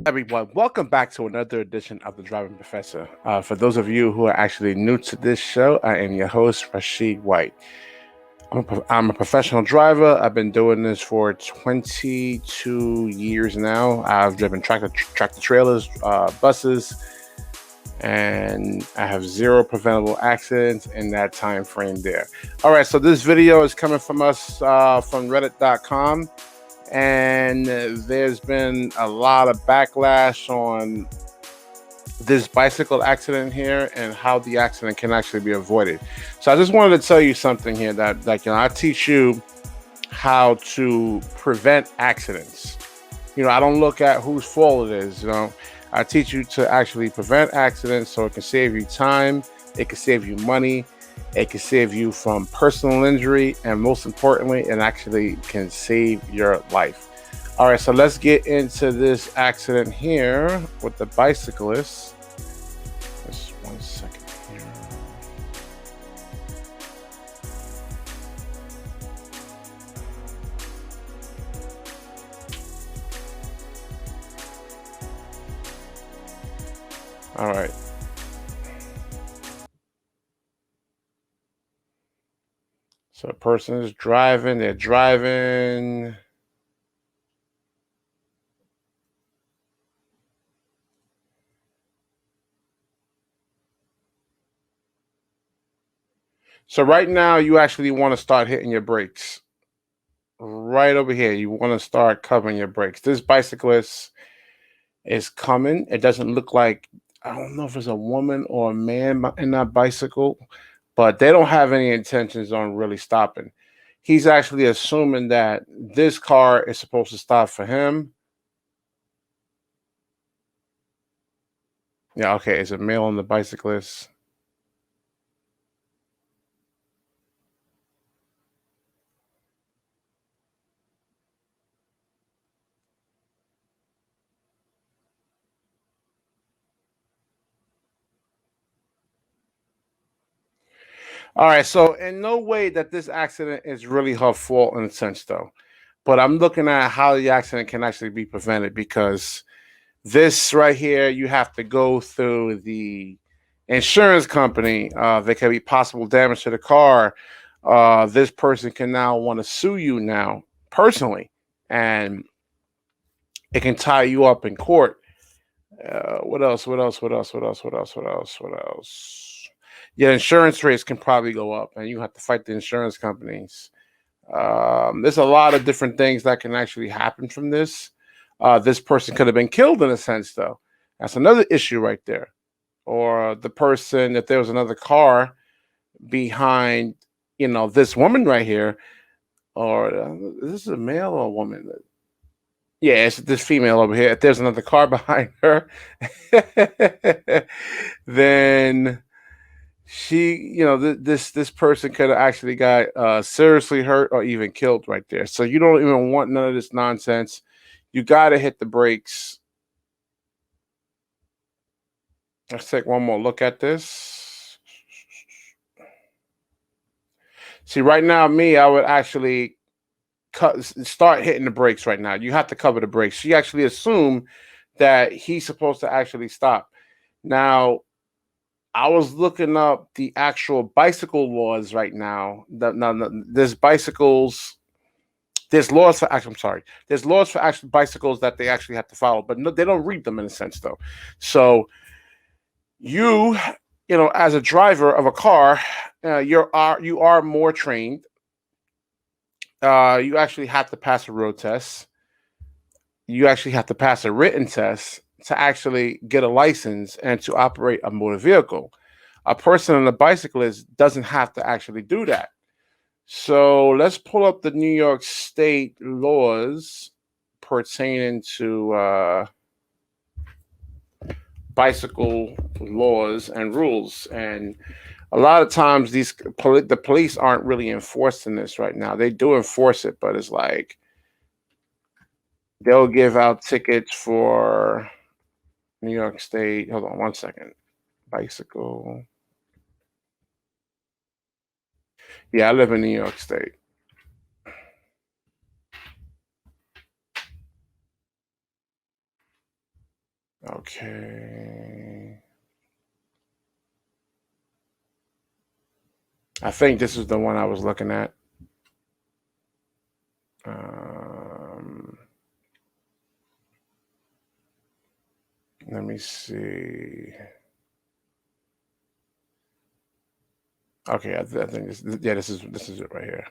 Everyone, welcome back to another edition of the Driving Professor. For those of you who are actually new to this show, I am your host, Rashid White. I'm a professional driver. I've been doing this for 22 years now. I've driven tractor trailers, buses, and I have zero preventable accidents in that time frame there. All right, so this video is coming from us from reddit.com, and there's been a lot of backlash on this bicycle accident here and how the accident can actually be avoided. So I just wanted to tell you something here that I teach you how to prevent accidents. I don't look at whose fault it is. I teach you to actually prevent accidents so it can save you time, it can save you money, it can save you from personal injury, and most importantly, it actually can save your life. All right, so let's get into this accident here with the bicyclist. Just 1 second here. All right. So a person is driving, they're driving. So right now you actually want to start hitting your brakes. Right over here, you want to start covering your brakes. This bicyclist is coming. It doesn't look like, I don't know if it's a woman or a man in that bicycle, but they don't have any intentions on really stopping. He's actually assuming that this car is supposed to stop for him. Yeah, okay, it's a male on the bicyclist. All right, so in no way that this accident is really her fault in a sense, though. But I'm looking at how the accident can actually be prevented, because this right here, you have to go through the insurance company. There can be possible damage to the car. This person can now want to sue you now personally, and it can tie you up in court. What else? What else? What else? What else? What else? What else? What else? Your insurance rates can probably go up, and you have to fight the insurance companies. There's a lot of different things that can actually happen from this. This person could have been killed in a sense, though. That's another issue right there. Or the person, if there was another car behind, this woman right here, or this is a male or a woman? Yeah, it's this female over here. If there's another car behind her, then she, this person could have actually got seriously hurt or even killed right there. So you don't even want none of this nonsense. You got to hit the brakes. Let's take one more look at this. See, right now, I would actually start hitting the brakes right now. You have to cover the brakes. She actually assumed that he's supposed to actually stop. Now, I was looking up the actual bicycle laws right now. There's bicycles. There's laws for actually. I'm sorry. There's laws for actual bicycles that they actually have to follow, but no, they don't read them in a sense though. So you, as a driver of a car, you are more trained. You actually have to pass a road test. You actually have to pass a written test to actually get a license and to operate a motor vehicle. A person on a bicyclist doesn't have to actually do that. So let's pull up the New York State laws pertaining to bicycle laws and rules. And a lot of times the police aren't really enforcing this right now. They do enforce it, but it's like they'll give out tickets for New York State. Hold on 1 second. Bicycle. Yeah, I live in New York State. Okay. I think this is the one I was looking at. Let me see. Okay, I think this is it right here.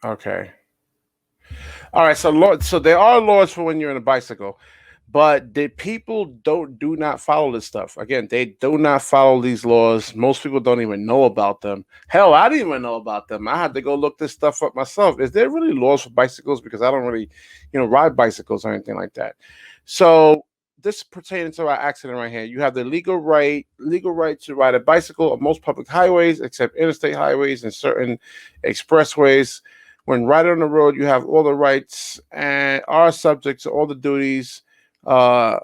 Okay. All right, so there are laws for when you're in a bicycle, but the people do not follow this stuff. Again, they do not follow these laws. Most people don't even know about them. Hell, I didn't even know about them. I had to go look this stuff up myself. Is there really laws for bicycles? Because I don't really, ride bicycles or anything like that. So this pertains to our accident right here. You have the legal right to ride a bicycle on most public highways, except interstate highways and certain expressways. When riding on the road, you have all the rights and are subject to all the duties uh,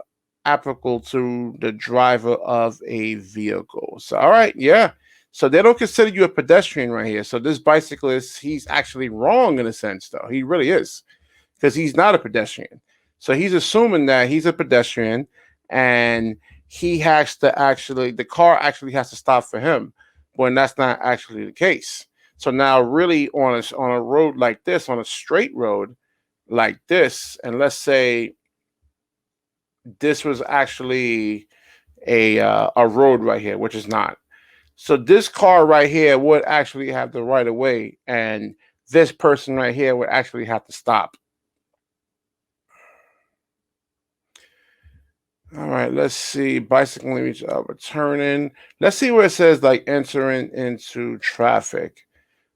applicable to the driver of a vehicle. So, all right, yeah. So they don't consider you a pedestrian right here. So this bicyclist, he's actually wrong in a sense, though. He really is, because he's not a pedestrian. So he's assuming that he's a pedestrian, and he has to the car actually has to stop for him, when that's not actually the case. So now, really, on a road like this, on a straight road like this, and let's say this was actually a road right here, which is not. So this car right here would actually have the right of way, and this person right here would actually have to stop. All right, let's see. Bicycling returning. Let's see where it says like entering into traffic.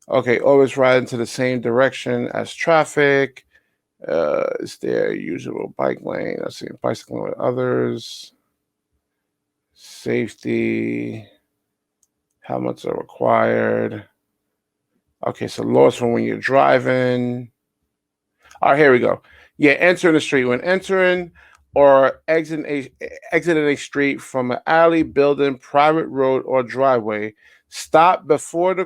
Okay, always ride into the same direction as traffic. Is there usual bike lane? Let's see, bicycling with others. Safety. Helmets are required. Okay, so laws for when you're driving. All right, here we go. Yeah, entering the street. When entering or exiting a street from an alley, building, private road, or driveway, stop before the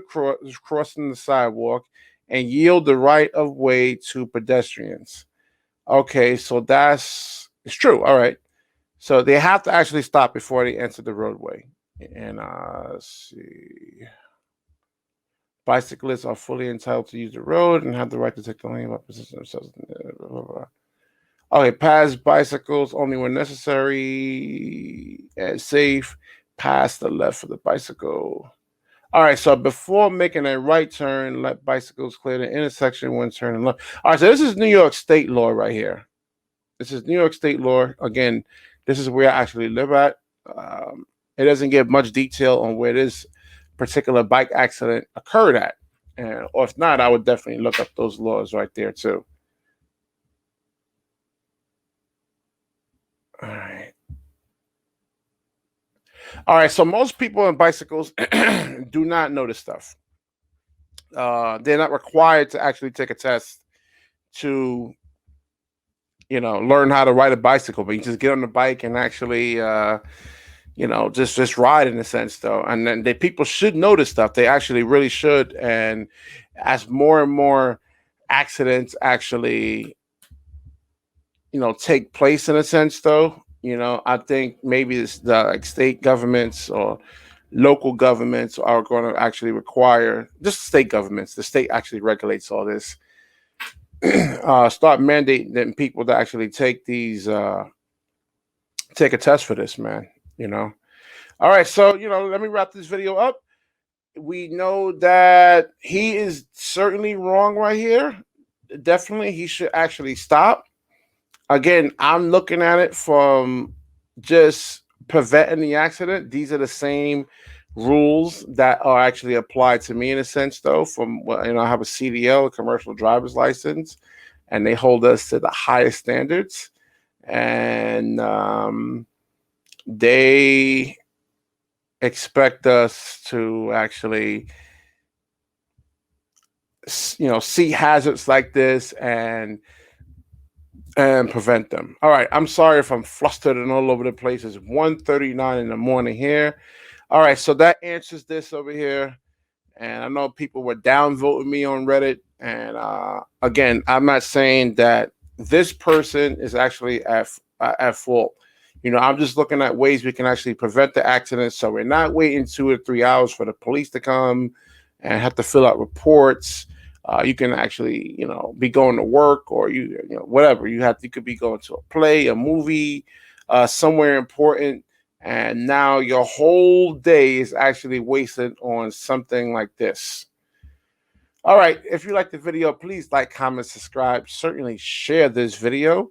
crossing the sidewalk and yield the right of way to pedestrians. Okay, so it's true. All right. So they have to actually stop before they enter the roadway. And let's see. Bicyclists are fully entitled to use the road and have the right to take the lane by positioning themselves. Blah, blah, blah. Okay, pass bicycles only when necessary and safe. Pass the left of the bicycle. All right, so before making a right turn, let bicycles clear the intersection when turning left. All right, so this is New York State law right here. This is New York State law. Again, this is where I actually live at. It doesn't give much detail on where this particular bike accident occurred at. Or if not, I would definitely look up those laws right there too. All right. All right. So most people on bicycles do not know this stuff. They're not required to actually take a test to, learn how to ride a bicycle, but you just get on the bike and actually, just ride in a sense, though. And then people should know this stuff. They actually really should. And as more and more accidents actually, take place in a sense, though, I think maybe the like state governments or local governments are going to actually require just state governments. The state actually regulates all this. Start mandating people to actually take take a test for this, man. All right, so let me wrap this video up. We know that he is certainly wrong right here. Definitely, he should actually stop. Again, I'm looking at it from just preventing the accident. These are the same rules that are actually applied to me in a sense, though. I have a CDL, a commercial driver's license, and they hold us to the highest standards. And they expect us to actually, see hazards like this and prevent them. All right, I'm sorry if I'm flustered and all over the place. It's 1:39 in the morning here. All right, so that answers this over here. And I know people were downvoting me on Reddit. And again, I'm not saying that this person is actually at fault. I'm just looking at ways we can actually prevent the accident, so we're not waiting 2 or 3 hours for the police to come and have to fill out reports. You can actually, be going to work, or whatever you could be going to a play, a movie, somewhere important, and now your whole day is actually wasted on something like this. All right, if you like the video, please like, comment, subscribe. Certainly share this video.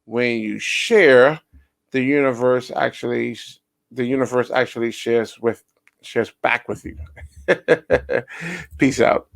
When you share, the universe actually shares back with you. Peace out.